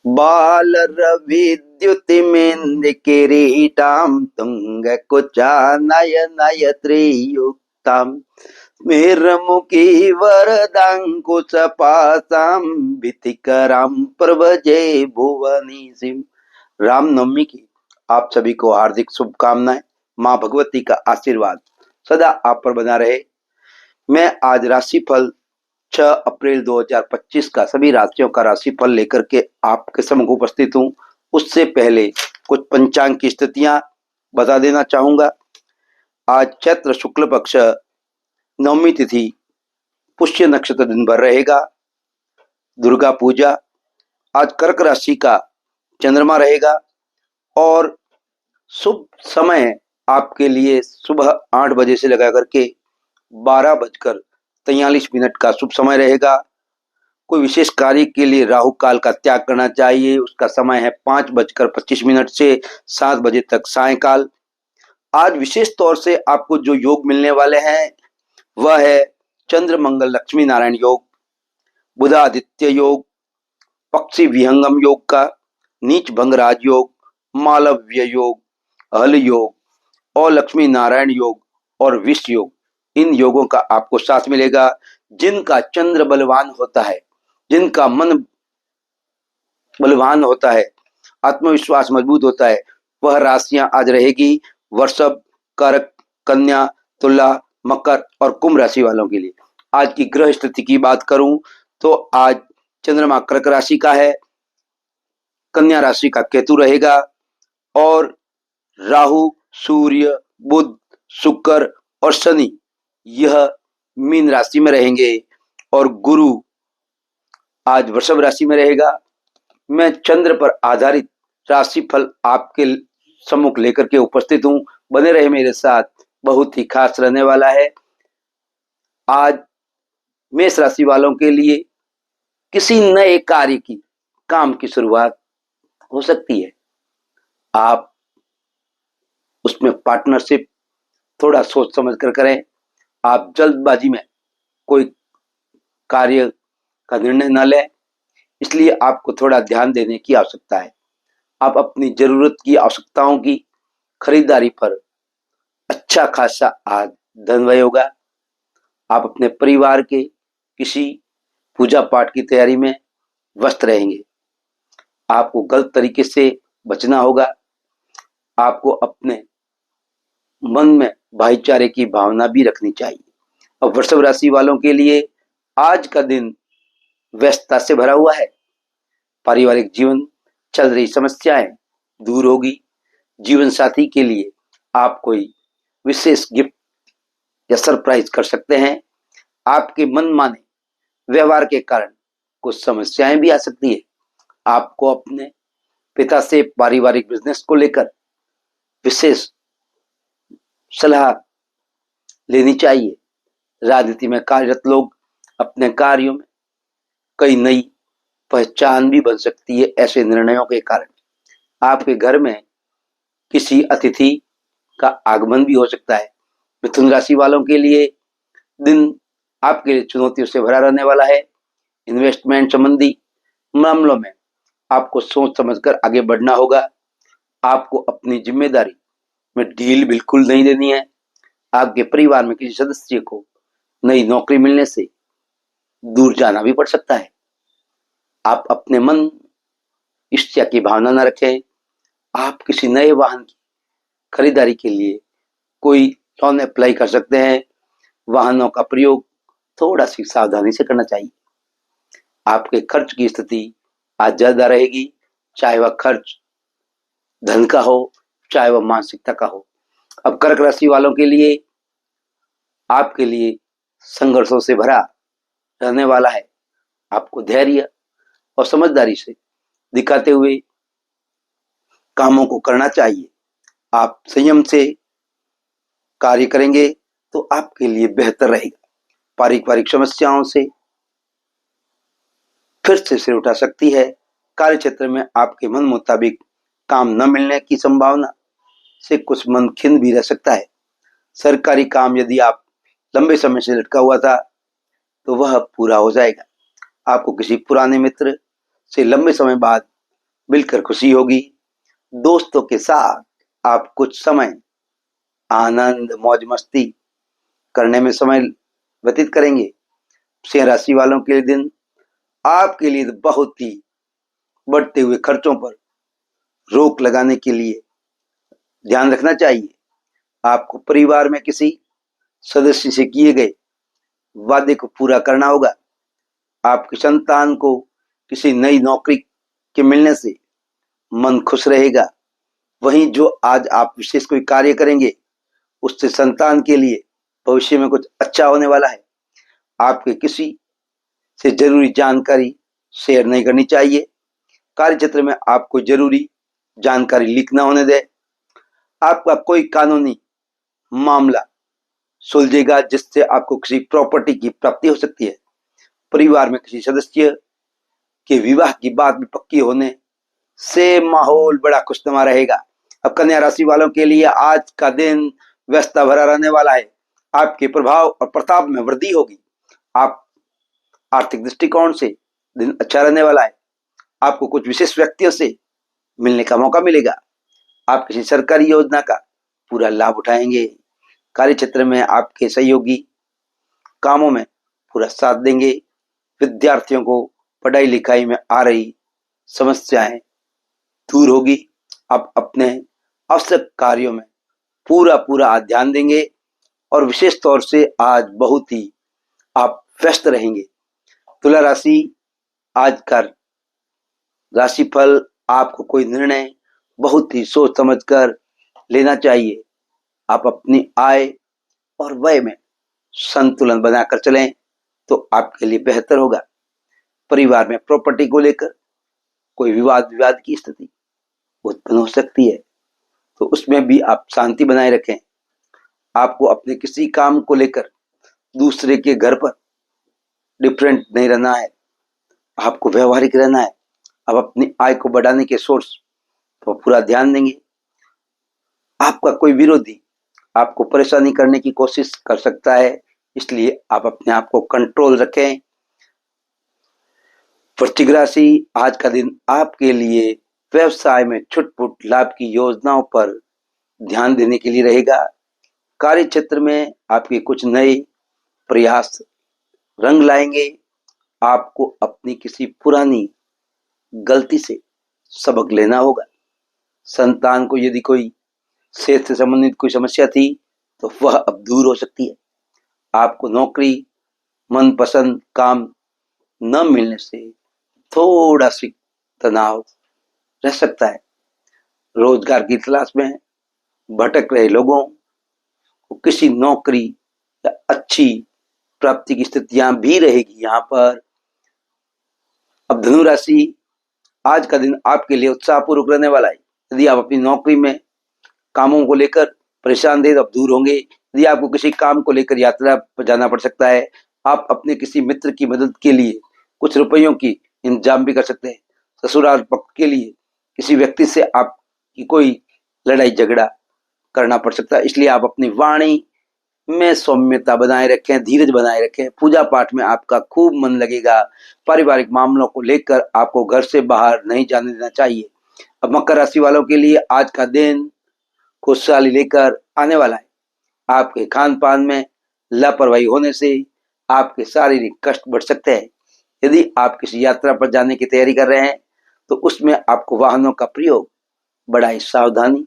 बालरविद्युतिमेन्द्रकिरीटां तुङ्गकुचानयनयत्रियुक्तां स्मिरमुखी वरदाङ्कुशपाशां भीतिकरां प्रभजे भुवनीशिं। रामनवमी की आप सभी को हार्दिक शुभकामनाएं। माँ भगवती का आशीर्वाद सदा आप पर बना रहे। मैं आज राशिफल 6 अप्रैल 2025 का सभी राशियों का राशिफल लेकर के आपके सम्मुख उपस्थित हूँ। उससे पहले कुछ पंचांग की स्थितियां बता देना चाहूंगा। आज चैत्र शुक्ल पक्ष नवमी तिथि, पुष्य नक्षत्र दिन भर रहेगा। दुर्गा पूजा। आज कर्क राशि का चंद्रमा रहेगा और शुभ समय आपके लिए सुबह 8 बजे से लगा करके 12:43 का शुभ समय रहेगा। कोई विशेष कार्य के लिए राहु काल का त्याग करना चाहिए। उसका समय है 5:25 से 7 बजे तक सायंकाल। आज विशेष तौर से आपको जो योग मिलने वाले हैं वह है चंद्र मंगल लक्ष्मी नारायण योग, बुधादित्य योग, पक्षी विहंगम योग का, नीच भंगराज योग, मालव्य योग, हल योग और लक्ष्मी नारायण योग और विष योग। इन योगों का आपको साथ मिलेगा। जिनका चंद्र बलवान होता है, जिनका मन बलवान होता है, आत्मविश्वास मजबूत होता है, वह राशियां आज रहेगी वृषभ, कर्क, कन्या, तुला, मकर और कुंभ राशि वालों के लिए। आज की ग्रह स्थिति की बात करूं तो आज चंद्रमा कर्क राशि का है, कन्या राशि का केतु रहेगा और राहु, सूर्य, बुध, शुक्र और शनि यह मीन राशि में रहेंगे और गुरु आज वृषभ राशि में रहेगा। मैं चंद्र पर आधारित राशिफल आपके सम्मुख लेकर के उपस्थित हूं। बने रहे मेरे साथ, बहुत ही खास रहने वाला है। आज मेष राशि वालों के लिए किसी नए कार्य की, काम की शुरुआत हो सकती है। आप उसमें पार्टनरशिप थोड़ा सोच समझ कर करें। आप जल्दबाजी में कोई कार्य का निर्णय न लें, इसलिए आपको थोड़ा ध्यान देने की आवश्यकता है। आप अपनी जरूरत की आवश्यकताओं की खरीदारी पर अच्छा खासा आज धन व्यय होगा। आप अपने परिवार के किसी पूजा पाठ की तैयारी में व्यस्त रहेंगे। आपको गलत तरीके से बचना होगा। आपको अपने मन में भाईचारे की भावना भी रखनी चाहिए। और वृषभ राशि वालों के लिए आज का दिन व्यस्तता से भरा हुआ है। पारिवारिक जीवन, चल रही समस्याएं दूर होगी। जीवन साथी के लिए आप कोई विशेष गिफ्ट या सरप्राइज कर सकते हैं। आपके मनमाने व्यवहार के कारण कुछ समस्याएं भी आ सकती है। आपको अपने पिता से पारिवारिक बिजनेस को लेकर विशेष सलाह लेनी चाहिए। राजनीति में कार्यरत लोग अपने कार्यों में कई नई पहचान भी बन सकती है। ऐसे निर्णयों के कारण आपके घर में किसी अतिथि का आगमन भी हो सकता है। मिथुन राशि वालों के लिए दिन आपके लिए चुनौतियों से भरा रहने वाला है। इन्वेस्टमेंट संबंधी मामलों में आपको सोच समझकर आगे बढ़ना होगा। आपको अपनी जिम्मेदारी में ढील बिल्कुल नहीं देनी है। आपके परिवार में किसी सदस्य को नई नौकरी मिलने से दूर जाना भी पड़ सकता है। आप अपने मन ईर्ष्या की भावना न रखें। आप किसी नए वाहन की खरीदारी के लिए कोई लोन अप्लाई कर सकते हैं। वाहनों का प्रयोग थोड़ा सी सावधानी से करना चाहिए। आपके खर्च की स्थिति आज ज्यादा रहेगी, चाहे वह खर्च धन का हो, चाहे वह मानसिकता का हो। अब कर्क राशि वालों के लिए आपके लिए संघर्षों से भरा रहने वाला है। आपको धैर्य और समझदारी से दिखाते हुए कामों को करना चाहिए। आप संयम से कार्य करेंगे तो आपके लिए बेहतर रहेगा। पारिवारिक समस्याओं से फिर से सिर उठा सकती है। कार्य क्षेत्र में आपके मन मुताबिक काम न मिलने की संभावना से कुछ मन खिन्न भी रह सकता है। सरकारी काम यदि आप लंबे समय से लटका हुआ था तो वह पूरा हो जाएगा। आपको किसी पुराने मित्र से लंबे समय बाद मिलकर खुशी होगी। दोस्तों के साथ आप कुछ समय आनंद मौज मस्ती करने में समय व्यतीत करेंगे। सिंह राशि वालों के लिए दिन आपके लिए बहुत ही बढ़ते हुए खर्चों पर रोक लगाने के लिए ध्यान रखना चाहिए। आपको परिवार में किसी सदस्य से किए गए वादे को पूरा करना होगा। आपकी संतान को किसी नई नौकरी के मिलने से मन खुश रहेगा। वहीं जो आज आप विशेष कोई कार्य करेंगे उससे संतान के लिए भविष्य में कुछ अच्छा होने वाला है। आपके किसी से जरूरी जानकारी शेयर नहीं करनी चाहिए। कार्य क्षेत्र में आपको जरूरी जानकारी लीक ना होने दे। आपका कोई कानूनी मामला सुलझेगा जिससे आपको किसी प्रॉपर्टी की प्राप्ति हो सकती है। परिवार में किसी सदस्य के विवाह की बात भी पक्की होने से माहौल बड़ा खुशनुमा रहेगा। अब कन्या राशि वालों के लिए आज का दिन व्यस्तता भरा रहने वाला है। आपके प्रभाव और प्रताप में वृद्धि होगी। आप आर्थिक दृष्टिकोण से दिन अच्छा रहने वाला है। आपको कुछ विशेष व्यक्तियों से मिलने का मौका मिलेगा। आप किसी सरकारी योजना का पूरा लाभ उठाएंगे। कार्य क्षेत्र में आपके सहयोगी कामों में पूरा साथ देंगे। विद्यार्थियों को पढ़ाई लिखाई में आ रही समस्याएं दूर होगी। आप अपने आवश्यक कार्यों में पूरा ध्यान देंगे और विशेष तौर से आज बहुत ही आप व्यस्त रहेंगे। तुला राशि, आज का राशिफल आपको कोई निर्णय बहुत ही सोच समझकर लेना चाहिए। आप अपनी आय और व्यय में संतुलन बनाकर चलें तो आपके लिए बेहतर होगा। परिवार में प्रॉपर्टी को लेकर कोई विवाद की स्थिति उत्पन्न हो सकती है, तो उसमें भी आप शांति बनाए रखें। आपको अपने किसी काम को लेकर दूसरे के घर पर डिफरेंट नहीं रहना है। आपको व्यवहारिक रहना है। आप अपनी आय को बढ़ाने के सोर्स पर पूरा ध्यान देंगे। आपका कोई विरोधी आपको परेशानी करने की कोशिश कर सकता है, इसलिए आप अपने आप को कंट्रोल रखें। वृश्चिक राशि, आज का दिन आपके लिए व्यवसाय में छुटपुट लाभ की योजनाओं पर ध्यान देने के लिए रहेगा। कार्य क्षेत्र में आपके कुछ नए प्रयास रंग लाएंगे। आपको अपनी किसी पुरानी गलती से सबक लेना होगा। संतान को यदि कोई सेहत से संबंधित कोई समस्या थी तो वह अब दूर हो सकती है। आपको नौकरी मनपसंद काम न मिलने से थोड़ा सी तनाव रह सकता है। रोजगार की तलाश में भटक रहे लोगों को किसी नौकरी या अच्छी प्राप्ति की स्थितियां भी रहेगी यहाँ पर। अब धनु राशि, आज का दिन आपके लिए उत्साहपूर्वक रहने वाला है। यदि आप अपनी नौकरी में कामों को लेकर परेशान थे तो अब दूर होंगे। यदि आपको किसी काम को लेकर यात्रा पर जाना पड़ सकता है, आप अपने किसी मित्र की मदद के लिए कुछ रुपयों की इंतजाम भी कर सकते हैं। ससुराल पक्ष के लिए किसी व्यक्ति से आपकी कोई लड़ाई झगड़ा करना पड़ सकता है, इसलिए आप अपनी वाणी में सौम्यता बनाए रखें, धीरज बनाए रखें। पूजा पाठ में आपका खूब मन लगेगा। पारिवारिक मामलों को लेकर आपको घर से बाहर नहीं जाने देना चाहिए। अब मकर राशि वालों के लिए आज का दिन खुशहाली लेकर आने वाला है। आपके खान पान में लापरवाही होने से आपके शारीरिक कष्ट बढ़ सकते हैं। यदि आप किसी यात्रा पर जाने की तैयारी कर रहे हैं तो उसमें आपको वाहनों का प्रयोग बड़ा ही सावधानी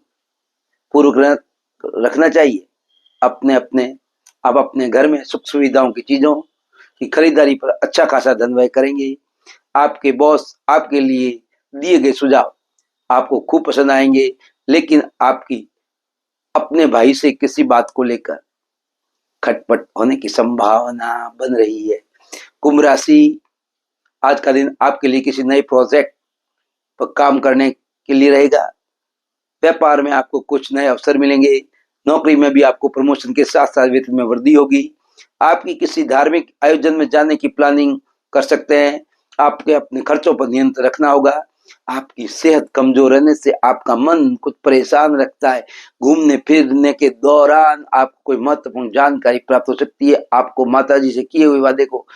पूर्वक रखना चाहिए। आप अपने घर में सुख सुविधाओं की चीजों की खरीदारी पर अच्छा खासा धन व्यय करेंगे। आपके बॉस आपके लिए दिए गए सुझाव आपको खूब पसंद आएंगे, लेकिन आपकी अपने भाई से किसी बात को लेकर खटपट होने की संभावना बन रही है। कुंभ राशि, आज का दिन आपके लिए किसी नए प्रोजेक्ट पर काम करने के लिए रहेगा। व्यापार में आपको कुछ नए अवसर मिलेंगे। नौकरी में भी आपको प्रमोशन के साथ साथ वेतन में वृद्धि होगी। आपकी किसी धार्मिक आयोजन में जाने की प्लानिंग कर सकते हैं। आपके अपने खर्चों पर नियंत्रण रखना होगा। आपकी सेहत कमजोर रहने से आपका मन कुछ परेशान रखता है। घूमने फिरने के दौरान आपको कोई महत्वपूर्ण जानकारी प्राप्त हो सकती है। आपको माताजी से किए हुए वादे को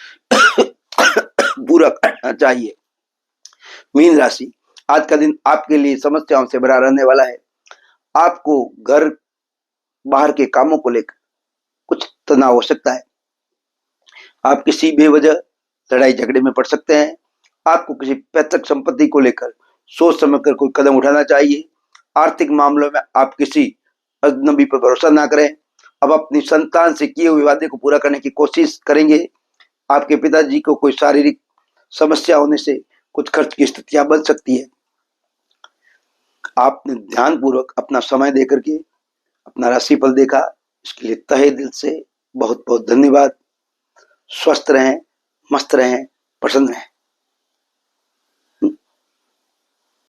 पूरा करना चाहिए। मीन राशि, आज का दिन आपके लिए समस्याओं से भरा रहने वाला है। आपको घर बाहर के कामों को लेकर कुछ तनाव हो सकता है। आप किसी बेवजह लड़ाई झगड़े में पड़ सकते हैं। आपको किसी पैतृक संपत्ति को लेकर सोच समझ कर कोई कदम उठाना चाहिए। आर्थिक मामलों में आप किसी अजनबी पर भरोसा ना करें। अब अपनी संतान से किए हुए वादे को पूरा करने की कोशिश करेंगे। आपके पिताजी को कोई शारीरिक समस्या होने से कुछ खर्च की स्थितियां बन सकती है। आपने ध्यानपूर्वक अपना समय देकर के अपना राशिफल देखा, इसके लिए तहे दिल से बहुत बहुत धन्यवाद। स्वस्थ रहें, मस्त रहें, प्रसन्न रहें।